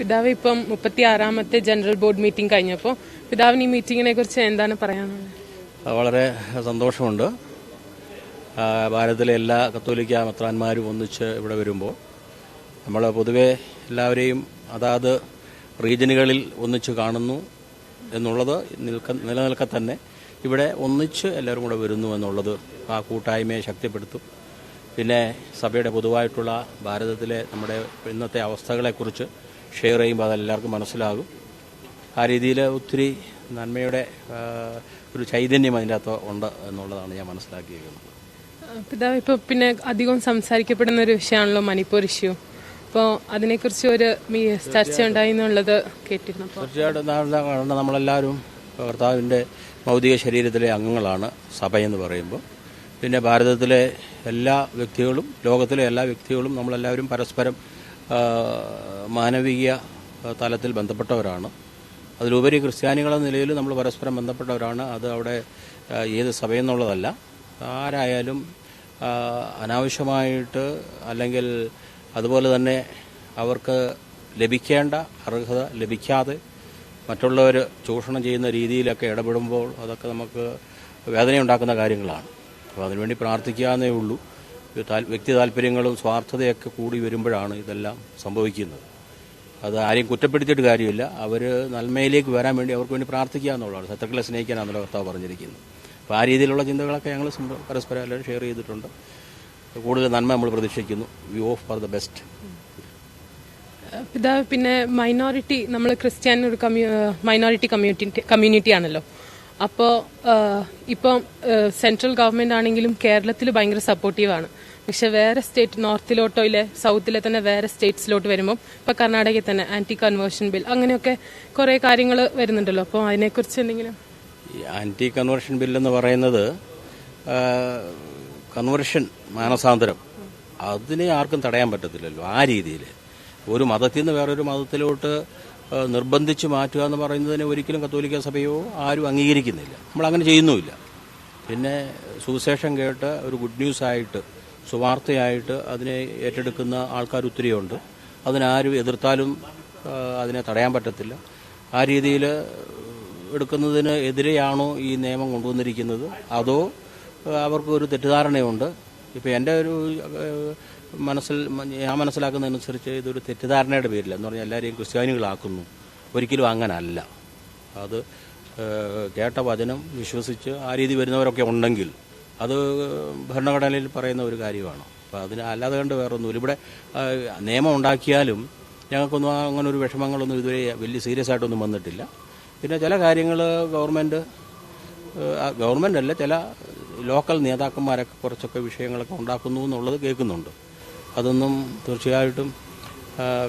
പിതാവ് ഇപ്പം 36ാമത്തെ general board meeting കഴിഞ്ഞപ്പോൾ പിതാവിന് ഈ മീറ്റിങ്ങിനെ കുറിച്ച് എന്താണ് പറയാനുള്ളത്? വളരെ സന്തോഷമുണ്ട്. ഭാരതത്തിലെ എല്ലാ കത്തോലിക്ക മെത്രാന്മാരും ഒന്നിച്ച് ഇവിടെ വരുമ്പോൾ നമ്മൾ പൊതുവെ എല്ലാവരെയും അതാത് റീജിയനുകളിൽ ഒന്നിച്ച് കാണുന്നു എന്നുള്ളത് നിലനിൽക്കെ തന്നെ ഇവിടെ ഒന്നിച്ച് എല്ലാവരും കൂടെ വരുന്നു എന്നുള്ളത് ആ കൂട്ടായ്മയെ ശക്തിപ്പെടുത്തും. പിന്നെ സഭയുടെ പൊതുവായിട്ടുള്ള ഭാരതത്തിലെ നമ്മുടെ ഇന്നത്തെ അവസ്ഥകളെക്കുറിച്ച് ഷെയർ ചെയ്യുമ്പോൾ അതെല്ലാവർക്കും മനസ്സിലാകും. ആ രീതിയിൽ ഒത്തിരി നന്മയുടെ ഒരു ചൈതന്യം അതിൻ്റെ അകത്ത് ഉണ്ട് എന്നുള്ളതാണ് ഞാൻ മനസ്സിലാക്കിയിരിക്കുന്നത്. പിതാവ് ഇപ്പോൾ പിന്നെ അധികം സംസാരിക്കപ്പെടുന്ന ഒരു വിഷയമാണല്ലോ മണിപ്പൂർ ഇഷ്യൂ. അപ്പോൾ അതിനെക്കുറിച്ച് ഒരു ചർച്ച ഉണ്ടായി എന്നുള്ളത് കേട്ടിരുന്നു. തീർച്ചയായിട്ടും നമ്മളെല്ലാവരും കർത്താവിൻ്റെ ഭൗതിക ശരീരത്തിലെ അംഗങ്ങളാണ് സഭയെന്ന് പറയുമ്പോൾ. പിന്നെ ഭാരതത്തിലെ എല്ലാ വ്യക്തികളും ലോകത്തിലെ എല്ലാ വ്യക്തികളും നമ്മളെല്ലാവരും പരസ്പരം മാനവിക തലത്തിൽ ബന്ധപ്പെട്ടവരാണ്. അതിലുപരി ക്രിസ്ത്യാനികളെന്ന നിലയിൽ നമ്മൾ പരസ്പരം ബന്ധപ്പെട്ടവരാണ്. അത് അവിടെ ഏത് സഭയെന്നുള്ളതല്ല, ആരായാലും അനാവശ്യമായിട്ട് അല്ലെങ്കിൽ അതുപോലെ തന്നെ അവർക്ക് ലഭിക്കേണ്ട അർഹത ലഭിക്കാതെ മറ്റുള്ളവർ ചൂഷണം ചെയ്യുന്ന രീതിയിലൊക്കെ ഇടപെടുമ്പോൾ അതൊക്കെ നമുക്ക് വേദനയുണ്ടാക്കുന്ന കാര്യങ്ങളാണ്. അപ്പോൾ അതിനുവേണ്ടി പ്രാർത്ഥിക്കാവുന്നേ ഉള്ളൂ. വ്യക്തി താല്പര്യങ്ങളും സ്വാർത്ഥതയൊക്കെ കൂടി വരുമ്പോഴാണ് ഇതെല്ലാം സംഭവിക്കുന്നത്. അത് ആരെയും കുറ്റപ്പെടുത്തിയിട്ട് കാര്യമില്ല. അവർ നന്മയിലേക്ക് വരാൻ വേണ്ടി അവർക്ക് വേണ്ടി പ്രാർത്ഥിക്കുക എന്നുള്ളതാണ്. ശത്രുക്കളെ സ്നേഹിക്കാനാണല്ലോ കർത്താവ് പറഞ്ഞിരിക്കുന്നത്. അപ്പോൾ ആ രീതിയിലുള്ള ചിന്തകളൊക്കെ ഞങ്ങൾ പരസ്പരം എല്ലാവരും ഷെയർ ചെയ്തിട്ടുണ്ട്. കൂടുതൽ നന്മ നമ്മൾ പ്രതീക്ഷിക്കുന്നു. We hope for the best. പിതാവ്, പിന്നെ മൈനോറിറ്റി, നമ്മൾ ക്രിസ്ത്യാനി ഒരു മൈനോറിറ്റി കമ്മ്യൂണിറ്റി ആണല്ലോ. അപ്പോൾ ഇപ്പം സെൻട്രൽ ഗവൺമെൻറ് ആണെങ്കിലും കേരളത്തിൽ ഭയങ്കര സപ്പോർട്ടീവാണ്. പക്ഷെ വേറെ സ്റ്റേറ്റ്, നോർത്തിലോട്ടോ ഇല്ലേ സൗത്തിലെ തന്നെ വേറെ സ്റ്റേറ്റ്സിലോട്ട് വരുമ്പം ഇപ്പം കർണാടകയിൽ തന്നെ ആൻറ്റി കൺവേർഷൻ ബിൽ അങ്ങനെയൊക്കെ കുറേ കാര്യങ്ങൾ വരുന്നുണ്ടല്ലോ. അപ്പോൾ അതിനെക്കുറിച്ച് എന്തെങ്കിലും? ഈ ആൻറ്റി കൺവേർഷൻ ബില്ലെന്ന് പറയുന്നത് കൺവേർഷൻ, മാനസാന്തരം, അതിനെ ആർക്കും തടയാൻ പറ്റത്തില്ലല്ലോ. ആ രീതിയിൽ ഒരു മതത്തിൽ നിന്ന് വേറൊരു മതത്തിലോട്ട് നിർബന്ധിച്ച് മാറ്റുക എന്ന് പറയുന്നതിനെ ഒരിക്കലും കത്തോലിക്ക സഭയോ ആരും അംഗീകരിക്കുന്നില്ല. നമ്മളങ്ങനെ ചെയ്യുന്നുമില്ല. പിന്നെ സുവിശേഷം കേട്ട് ഒരു ഗുഡ് ന്യൂസായിട്ട്, സുവാർത്തയായിട്ട് അതിനെ ഏറ്റെടുക്കുന്ന ആൾക്കാർ ഒത്തിരിയുണ്ട്. അതിനാരും എതിർത്താലും അതിനെ തടയാൻ പറ്റത്തില്ല. ആ രീതിയിൽ എടുക്കുന്നതിന് എതിരെയാണോ ഈ നിയമം കൊണ്ടുവന്നിരിക്കുന്നത്, അതോ അവർക്കൊരു തെറ്റിദ്ധാരണയുണ്ട്. ഇപ്പോൾ എൻ്റെ ഒരു ഞാൻ മനസ്സിലാക്കുന്നതനുസരിച്ച് ഇതൊരു തെറ്റിദ്ധാരണയുടെ പേരില്ല എന്ന് പറഞ്ഞാൽ എല്ലാവരെയും ക്രിസ്ത്യാനികളാക്കുന്നു. ഒരിക്കലും അങ്ങനല്ല. അത് കേട്ട വചനം വിശ്വസിച്ച് ആ രീതി വരുന്നവരൊക്കെ ഉണ്ടെങ്കിൽ അത് ഭരണഘടനയിൽ പറയുന്ന ഒരു കാര്യമാണ്. അപ്പോൾ അതിന് അല്ലാതെ കണ്ട് വേറൊന്നുമില്ല. ഇവിടെ നിയമം ഉണ്ടാക്കിയാലും ഞങ്ങൾക്കൊന്നും അങ്ങനെ ഒരു വിഷമങ്ങളൊന്നും ഇതുവരെ വലിയ സീരിയസ് ആയിട്ടൊന്നും വന്നിട്ടില്ല. പിന്നെ ചില കാര്യങ്ങൾ ഗവൺമെൻ്റ് അല്ല, ചില ലോക്കൽ നേതാക്കന്മാരൊക്കെ കുറച്ചൊക്കെ വിഷയങ്ങളൊക്കെ ഉണ്ടാക്കുന്നു എന്നുള്ളത് കേൾക്കുന്നുണ്ട്. അതൊന്നും തീർച്ചയായിട്ടും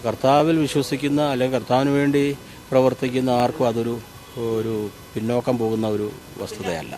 കർത്താവിൽ വിശ്വസിക്കുന്ന അല്ലെങ്കിൽ കർത്താവിന് വേണ്ടി പ്രവർത്തിക്കുന്ന ആർക്കും അതൊരു പിന്നോക്കം പോകുന്ന ഒരു വസ്തുതയല്ല.